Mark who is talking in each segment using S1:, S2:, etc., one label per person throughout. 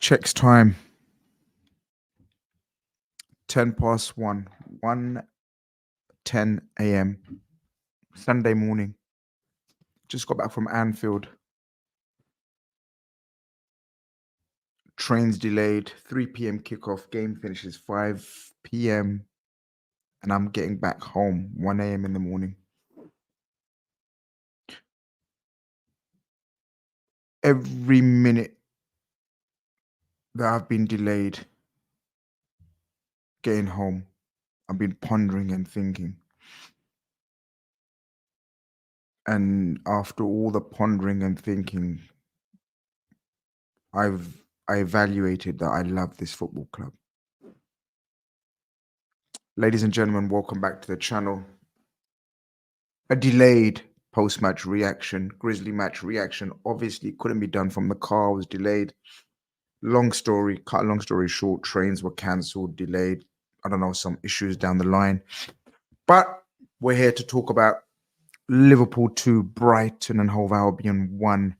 S1: Checks time. 1:10, 1:10 a.m. Sunday morning. Just got back from Anfield. Trains delayed. 3 p.m. kickoff. Game finishes 5 p.m. And I'm getting back home 1 a.m. in the morning. Every minute that I've been delayed getting home, I've been pondering and thinking. And after all the pondering and thinking, I evaluated that I love this football club. Ladies and gentlemen, welcome back to the channel. A delayed post-match reaction, Grizzly match reaction. Obviously, couldn't be done from the car, was delayed. Long story short, trains were cancelled, delayed. I don't know, some issues down the line. But we're here to talk about Liverpool 2, Brighton and Hove Albion 1.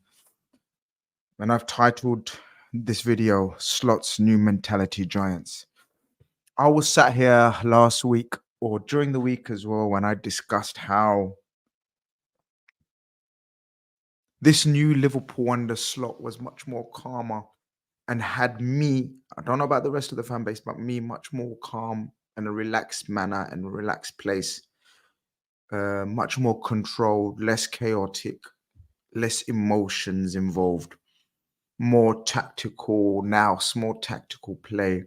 S1: And I've titled this video, Slot's New Mentality Giants. I was sat here last week or during the week as well when I discussed how this new Liverpool under Slot was much more calmer and had me, I don't know about the rest of the fan base, but me much more calm and a relaxed manner and relaxed place, much more controlled, less chaotic, less emotions involved, more tactical more tactical play,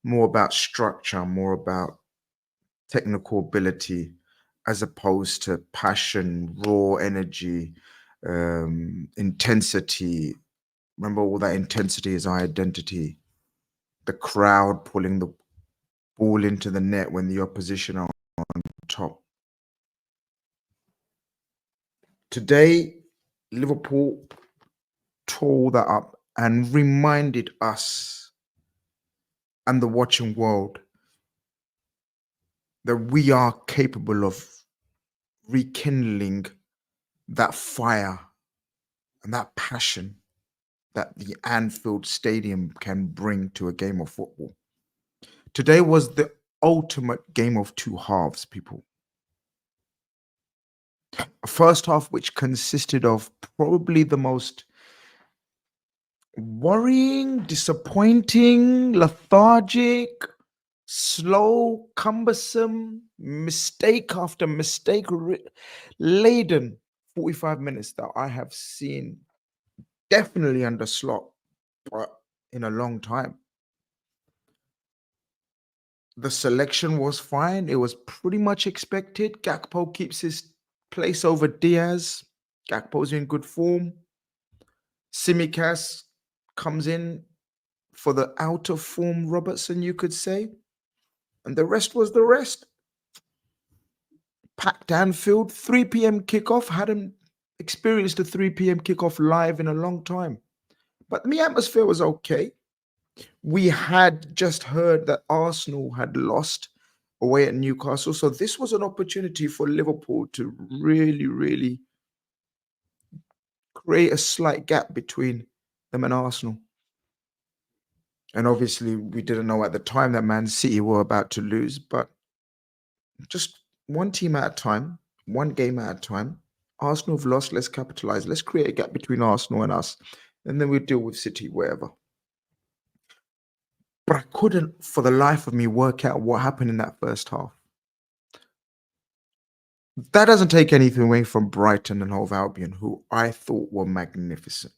S1: more about structure, more about technical ability, as opposed to passion, raw energy, intensity. Remember, all that intensity is our identity. The crowd pulling the ball into the net when the opposition are on top. Today, Liverpool tore that up and reminded us and the watching world that we are capable of rekindling that fire and that passion that the Anfield Stadium can bring to a game of football. Today was the ultimate game of two halves, people. A first half which consisted of probably the most worrying, disappointing, lethargic, slow, cumbersome, mistake after mistake laden 45 minutes that I have seen, definitely under Slot, but in a long time. The selection was fine. It was pretty much expected. Gakpo keeps his place over Diaz. Gakpo's in good form. Tsimikas comes in for the out of form Robertson, you could say. And the rest was the rest. Packed Anfield, 3 p.m. kickoff. Hadn't experienced a 3 p.m. kickoff live in a long time. But the atmosphere was okay. We had just heard that Arsenal had lost away at Newcastle. So this was an opportunity for Liverpool to really, really create a slight gap between them and Arsenal. And obviously, we didn't know at the time that Man City were about to lose, but just one team at a time, one game at a time. Arsenal have lost, let's capitalize. Let's create a gap between Arsenal and us. And then we'll deal with City, wherever. But I couldn't, for the life of me, work out what happened in that first half. That doesn't take anything away from Brighton and Hove Albion, who I thought were magnificent.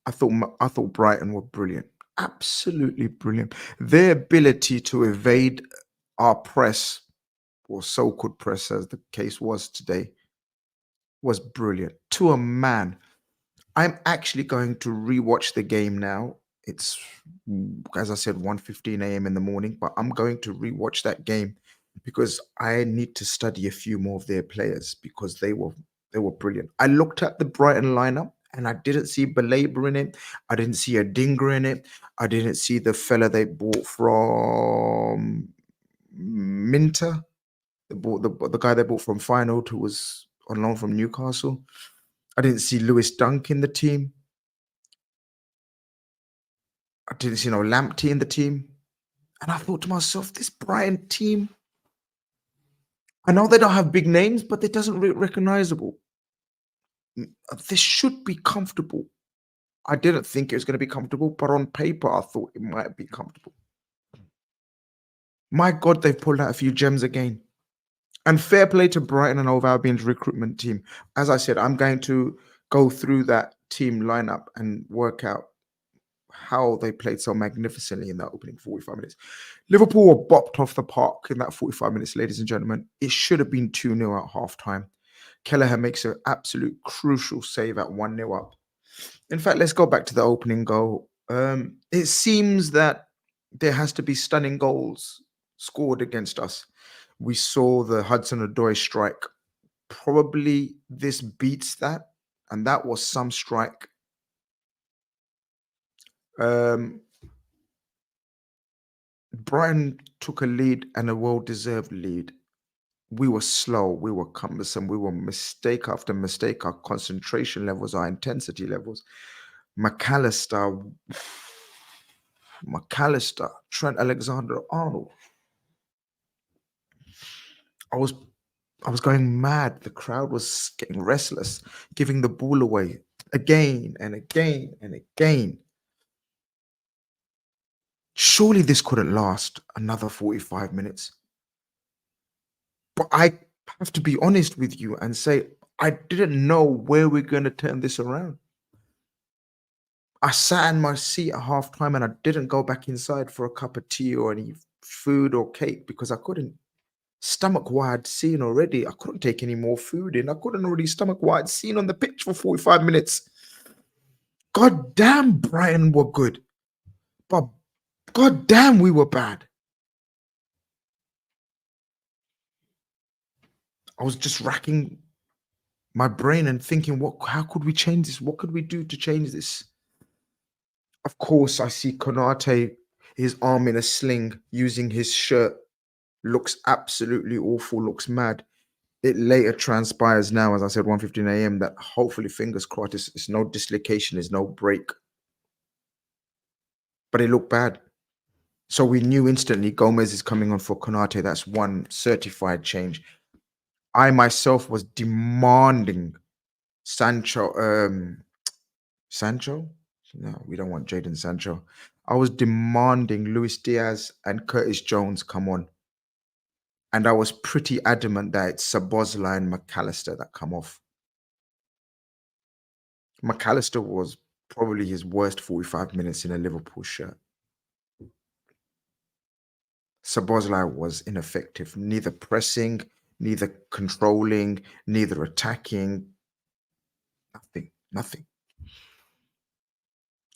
S1: I thought Brighton were brilliant, absolutely brilliant. Their ability to evade our press, or so-called press, as the case was today, was brilliant to a man. I'm actually going to rewatch the game now. It's, as I said, 1:15 a.m. in the morning, but I'm going to rewatch that game because I need to study a few more of their players because they were brilliant. I looked at the Brighton lineup and I didn't see Belabor in it. I didn't see a Dinger in it. I didn't see the fella they bought from Minter, the guy they bought from Feyenoord who was on loan from Newcastle. I didn't see Lewis Dunk in the team. I didn't see no Lamptey in the team. And I thought to myself, this Brighton team, I know they don't have big names, but it doesn't look recognizable. This should be comfortable. I didn't think it was going to be comfortable, but on paper, I thought it might be comfortable. My God, they've pulled out a few gems again. And fair play to Brighton and Hove Albion's recruitment team. As I said, I'm going to go through that team lineup and work out how they played so magnificently in that opening 45 minutes. Liverpool were bopped off the park in that 45 minutes, ladies and gentlemen. It should have been 2-0 at half time. Kelleher makes an absolute crucial save at 1-0 up. In fact, let's go back to the opening goal. It seems that there has to be stunning goals scored against us. We saw the Hudson Odoi strike. Probably this beats that, and that was some strike. Um, Brighton took a lead and a well-deserved lead. We were slow, we were cumbersome, we were mistake after mistake. Our concentration levels, our intensity levels. McAllister, Trent Alexander-Arnold. I was I was going mad. The crowd was getting restless, giving the ball away again and again and again. Surely this couldn't last another 45 minutes. But I have to be honest with you and say, I didn't know where we're going to turn this around. I sat in my seat at halftime and I didn't go back inside for a cup of tea or any food or cake because I couldn't stomach what I'd seen already. I couldn't take any more food in. I couldn't already stomach what I'd seen on the pitch for 45 minutes. God damn, Brighton were good. But God damn, we were bad. I was just racking my brain and thinking, how could we change this? What could we do to change this? Of course, I see Konate, his arm in a sling, using his shirt. Looks absolutely awful, looks mad. It later transpires now, as I said, 1:15 a.m., that hopefully, fingers crossed, it's no dislocation, it's no break. But it looked bad. So we knew instantly Gomez is coming on for Konate. That's one certified change. I myself was demanding Sancho. Sancho? No, we don't want Jadon Sancho. I was demanding Luis Diaz and Curtis Jones come on. And I was pretty adamant that it's Sabozla and McAllister that come off. McAllister was probably his worst 45 minutes in a Liverpool shirt. Sabozla was ineffective, neither pressing, neither controlling, neither attacking. Nothing.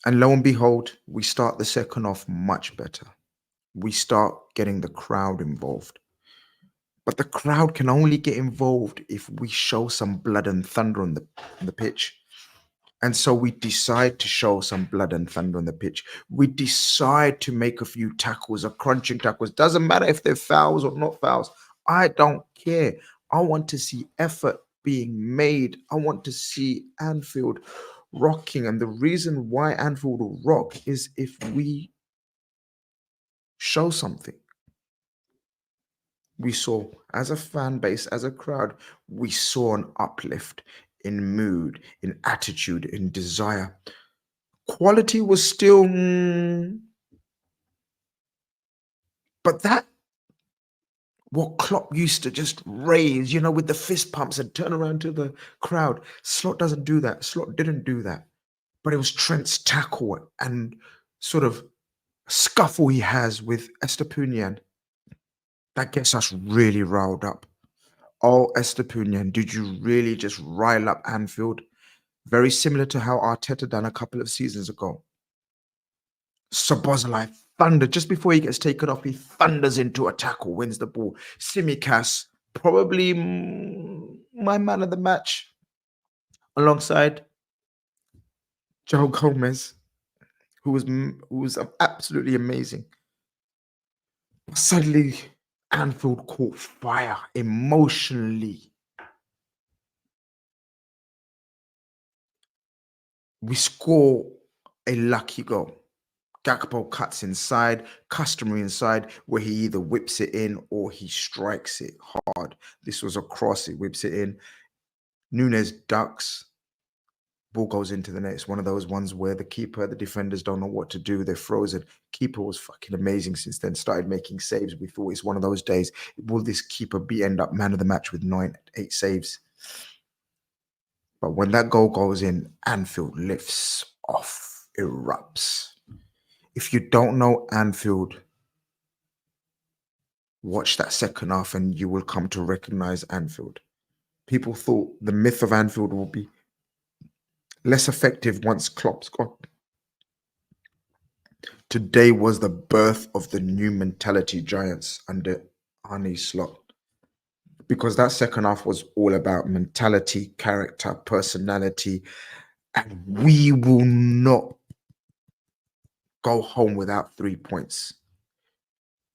S1: And lo and behold, we start the second half much better. We start getting the crowd involved. But the crowd can only get involved if we show some blood and thunder on the pitch. And so we decide to show some blood and thunder on the pitch. We decide to make a few tackles, a crunching tackles. Doesn't matter if they're fouls or not fouls. I don't care. I want to see effort being made. I want to see Anfield rocking. And the reason why Anfield will rock is if we show something. We saw, as a fan base, as a crowd, we saw an uplift in mood, in attitude, in desire. Quality was still, but that what Klopp used to just raise, with the fist pumps and turn around to the crowd. Slot doesn't do that. Slot didn't do that. But it was Trent's tackle and sort of scuffle he has with Estepunian that gets us really riled up. Oh, Estepunian, did you really just rile up Anfield? Very similar to how Arteta done a couple of seasons ago. Szoboszlai thunder just before he gets taken off. He thunders into a tackle, wins the ball. Tsimikas, probably my man of the match, alongside Joe Gomez, who was absolutely amazing. Suddenly, Anfield caught fire emotionally. We score a lucky goal. Gakpo cuts inside, customary inside, where he either whips it in or he strikes it hard. This was a cross, he whips it in. Nunes ducks, ball goes into the net. It's one of those ones where the keeper, the defenders don't know what to do. They're frozen. Keeper was fucking amazing since then. Started making saves. We thought it's one of those days. Will this keeper be end up man of the match with 8 saves? But when that goal goes in, Anfield lifts off, erupts. If you don't know Anfield, watch that second half and you will come to recognize Anfield. People thought the myth of Anfield will be less effective once Klopp's gone. Today was the birth of the new mentality giants under Arne Slot. Because that second half was all about mentality, character, personality, and we will not go home without 3 points.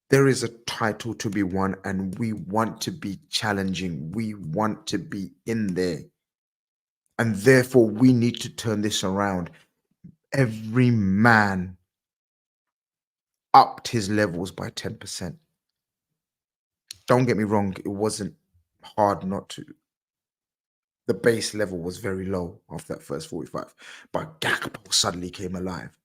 S1: There is a title to be won, and we want to be challenging. We want to be in there. And therefore, we need to turn this around. Every man upped his levels by 10%. Don't get me wrong, it wasn't hard not to. The base level was very low after that first 45. But Gakpo suddenly came alive.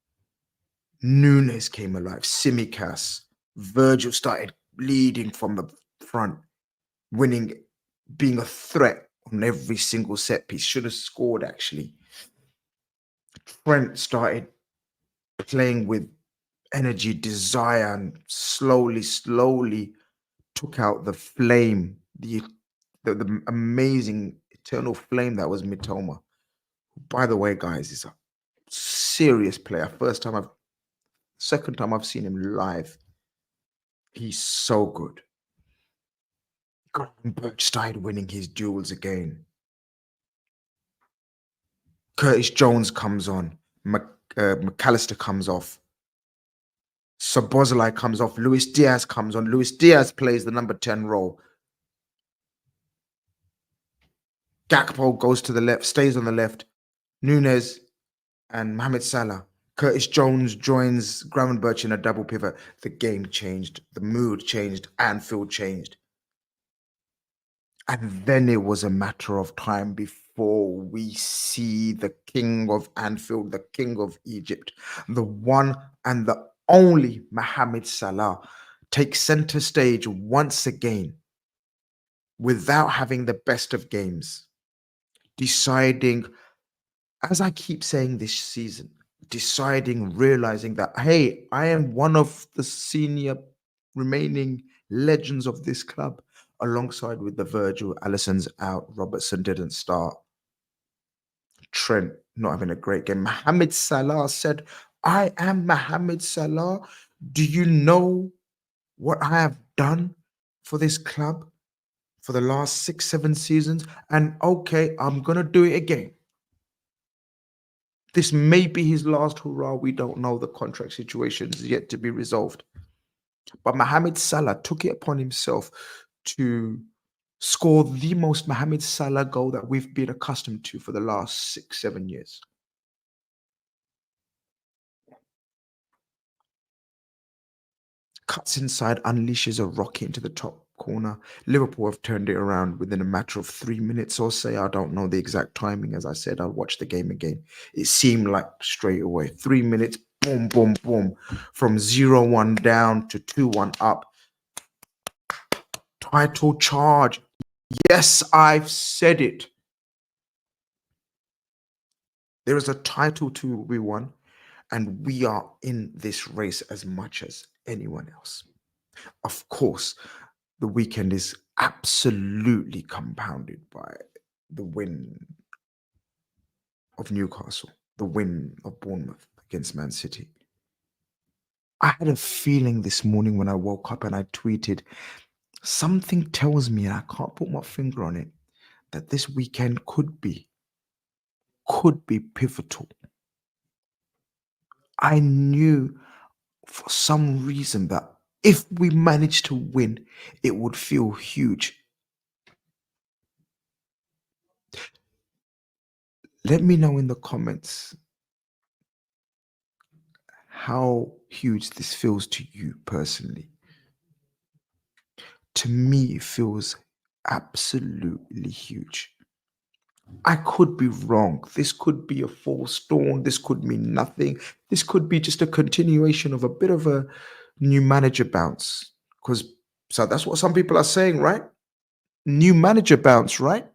S1: Nunes came alive. Simicas. Virgil started leading from the front, winning, being a threat on every single set piece. Should have scored, actually. Trent started playing with energy, desire, and slowly took out the flame, the amazing eternal flame that was Mitoma. By the way, guys, he's a serious player. Second time I've seen him live. He's so good. Birch started winning his duels again. Curtis Jones comes on. McAllister comes off. Sobozlai comes off. Luis Diaz comes on. Luis Diaz plays the number 10 role. Gakpo goes to the left, stays on the left. Nunes and Mohamed Salah. Curtis Jones joins Gravenberch in a double pivot. The game changed. The mood changed. Anfield changed. And then it was a matter of time before we see the king of Anfield, the king of Egypt, the one and the only Mohamed Salah take center stage once again without having the best of games, deciding, as I keep saying this season, realizing that, hey, I am one of the senior remaining legends of this club, alongside with the Virgil. Alisson's out. Robertson didn't start. Trent not having a great game. Mohamed Salah said, I am Mohamed Salah. Do you know what I have done for this club for the last 6-7 seasons? And okay, I'm going to do it again. This may be his last hurrah. We don't know. The contract situation is yet to be resolved. But Mohamed Salah took it upon himself to score the most Mohamed Salah goal that we've been accustomed to for the last 6-7 years. Cuts inside, unleashes a rocket into the top corner. Liverpool have turned it around within a matter of 3 minutes or so. I don't know the exact timing. As I said, I'll watch the game again. It seemed like straight away. 3 minutes, boom, boom, boom. From 0-1 down to 2-1 up. Title charge. Yes, I've said it. There is a title to be won, and we are in this race as much as anyone else. Of course, the weekend is absolutely compounded by the win of Newcastle, the win of Bournemouth against Man City. I had a feeling this morning when I woke up and I tweeted, something tells me, and I can't put my finger on it, that this weekend could be pivotal. I knew for some reason that if we managed to win, it would feel huge. Let me know in the comments, how huge this feels to you personally. To me, it feels absolutely huge. I could be wrong. This could be a false dawn. This could mean nothing. This could be just a continuation of a bit of a new manager bounce. Because so that's what some people are saying, right? New manager bounce, right?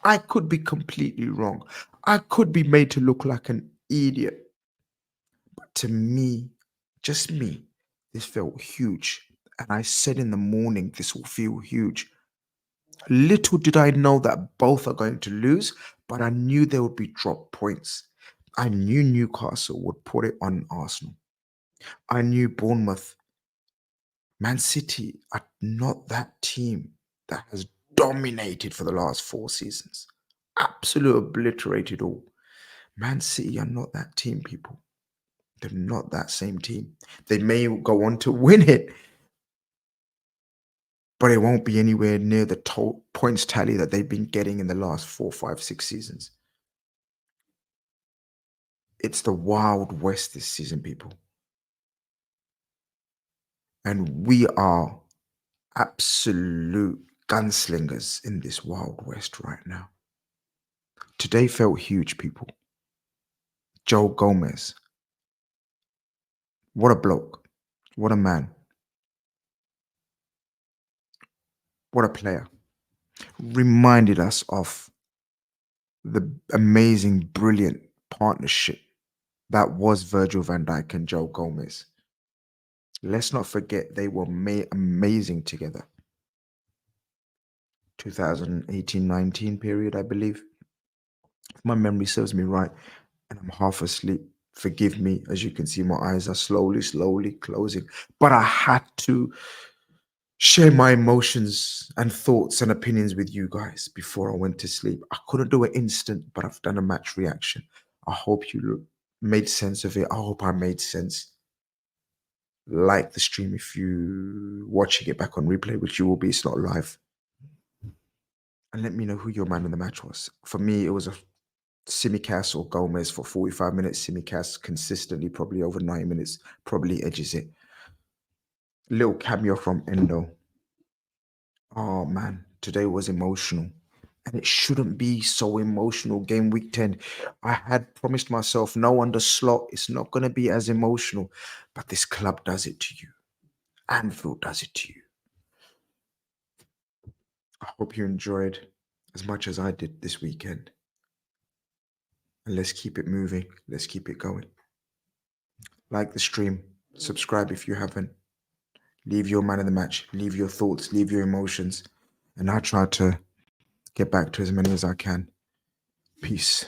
S1: I could be completely wrong. I could be made to look like an idiot. But to me, just me, this felt huge. And I said in the morning, this will feel huge. Little did I know that both are going to lose, but I knew there would be drop points. I knew Newcastle would put it on Arsenal. I knew Bournemouth, Man City are not that team that has dominated for the last 4 seasons. Absolute obliterated all. Man City are not that team, people. They're not that same team. They may go on to win it, but it won't be anywhere near the points tally that they've been getting in the last 4, 5, 6 seasons. It's the Wild West this season, people. And we are absolute gunslingers in this Wild West right now. Today felt huge, people. Joe Gomez. What a bloke. What a man. What a player. Reminded us of the amazing, brilliant partnership that was Virgil van Dijk and Joe Gomez. Let's not forget they were amazing together. 2018-19 period, I believe. If my memory serves me right, and I'm half asleep, forgive me. As you can see, my eyes are slowly closing. But I had to share my emotions and thoughts and opinions with you guys before I went to sleep. I couldn't do it instant, but I've done a match reaction. I hope you made sense of it. I hope I made sense. Like the stream if you watching it back on replay, which you will be. It's not live. And let me know who your man in the match was. For me, it was a Simicast or Gomez for 45 minutes. Simicast consistently, probably over 90 minutes, probably edges it. Little cameo from Endo. Oh man, today was emotional. And it shouldn't be so emotional. Game week 10. I had promised myself no under slot. It's not going to be as emotional. But this club does it to you. Anfield does it to you. I hope you enjoyed as much as I did this weekend. And let's keep it moving. Let's keep it going. Like the stream. Subscribe if you haven't. Leave your man in the match. Leave your thoughts. Leave your emotions. And I try to get back to as many as I can. Peace.